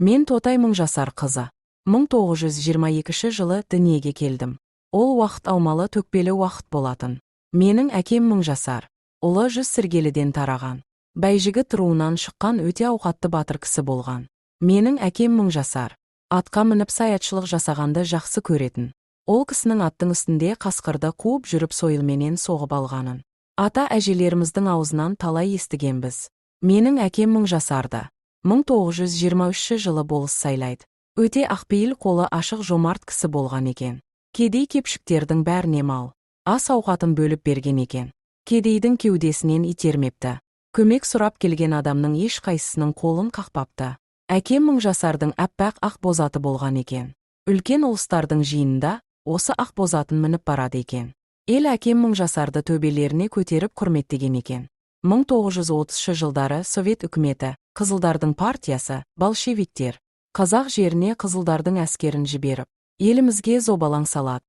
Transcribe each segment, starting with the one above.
Мен Тотай Мыңжасар қызы. 1922 жылы дүниеге келдім. Ол уақыт аумалы төкпелі уақыт болатын. Менің әкем Мыңжасар. Ұлы жүз сіргеліден тараған. Бәйжігіт руынан шыққан өте ауқатты батыр кісі болған. Менің әкем Мыңжасар. Атқа мініп саятшылық жасағанды жақсы көретін. Ол кісінің аттың үстінде қасқырды қуып жүріп сойылменен соғып алғанын. Ата әжелеріміздің аузынан талай естігенбіз. Менің әкем Мыңжасарды 1923 жылы болыс сайлайды. Өте ақпейіл, қолы ашық, жомарт кісі болған екен. Кедей-кепшіктердің бәріне мал, ас ауқатын бөліп берген екен. Кедейдің кеудесінен итермепті. Көмек сұрап келген адамның ешқайсысының қолын қақпапты. Әкем Мыңжасардың әппақ ақ бозаты болған екен. Үлкен ұлыстардың жиынында осы ақ бозатын мініп барады екен. Ел әкем Мыңжасарды төбелеріне көтеріп құрметтеген екен. 1930 жылдары Совет үкіметі, Қызылдардың партиясы, большевиктер, қазақ жеріне Қызылдардың әскерін жіберіп, елімізге зобалаң салады.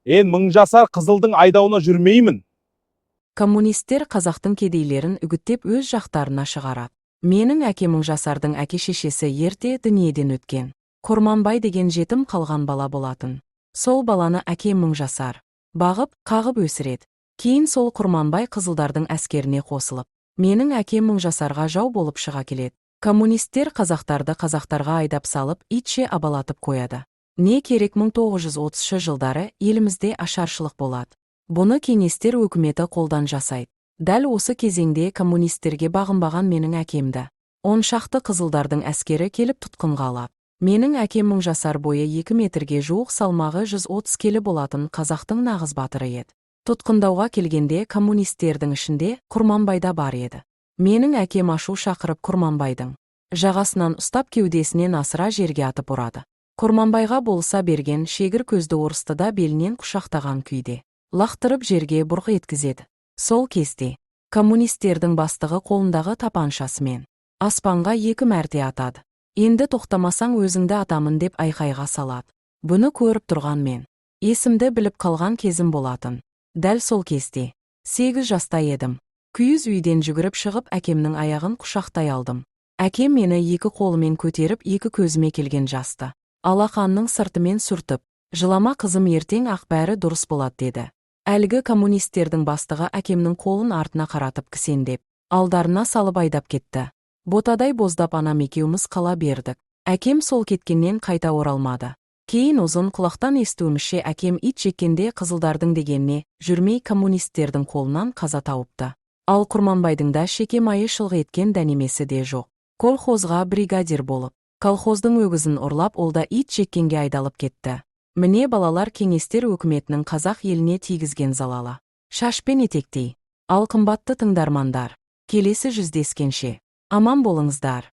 Мыңжасар Қызылдың айдауына жүрмеймін. Коммунистер қазақтың кедейлерін үгіттеп өз жақтарына шығарады. Менің әкем Мыңжасардың әке-шешесі ерте дүниеден өткен. Құрманбай деген жетім қалған бала болатын. Сол баланы әкем Мыңжасар бағып, қағып өсіреді. Кейін сол Құрманбай Қызылдардың әскеріне қосылып, менің әкем Мыңжасарға жау болып шыға келеді. Коммунистер қазақтарды қазақтарға айдап салып, итше абалатып қояды. Не керек, 1930 жылдары елімізде ашаршылық болады. Бұны кеңестер өкіметі қолдан жасайды. Дәл осы кезеңде коммунистерге бағынбаған менің әкемді 10 шақты Қызылдардың әскері келіп тұтқынға алады. Менің әкем Мыңжасар бойы 2 метрге жуық, салмағы 130 келі болатын қазақтың нағыз батыры еді. Тұтқындауға келгенде коммунистердің ішінде Құрманбайда бар еді. Менің әкем ашу шақырып Құрманбайдың жағасынан ұстап кеудесінен асыра жерге атып ұрады. Құрманбайға болса берген шегір көзді орысты да белінен құшақтаған күйде лақтырып жерге бұрқ еткізеді. Сол кезде коммунистердің бастығы қолындағы тапаншасымен аспанға 2 мәрте атады. Енді тоқтамасаң өзіңді атамын деп айқайға салады. Бұны көріп тұрған мен есімді біліп қалған кезім болатын. Дәл сол кезде 8 жаста едім. Күйіз үйден жүгіріп шығып әкемнің аяғын құшақтай алдым. Әкем мені 2 қолымен көтеріп 2 көзіме келген жасты алақанның сыртымен сүртіп, жылама қызым, ертең ақ бәрі дұрыс болады деді. Әлгі коммунистердің бастығы әкемнің қолын артына қаратып кісендеп, алдарына салып айдап кетті. Ботадай боздап анам екеуміз қала бердік. Әкем сол кеткеннен қайта оралмады. Кейін ұзын құлақтан естуімше әкем ит жеккенде Қызылдардың дегеніне жүрмей коммунистердің қолынан қаза тауыпты. Ал Құрманбайдың да шеке майы шылғы еткен дәнемесі де жоқ. Колхозға бригадир болып, колхоздың өгізін ұрлап, ол да ит жеккенге айдалып кетті. Міне балалар, кеңестер өкіметінің қазақ еліне тигізген залалы. Шашпен етектей. Ал қымбатты тыңдармандар, келесі жүздескенше аман болыңыздар.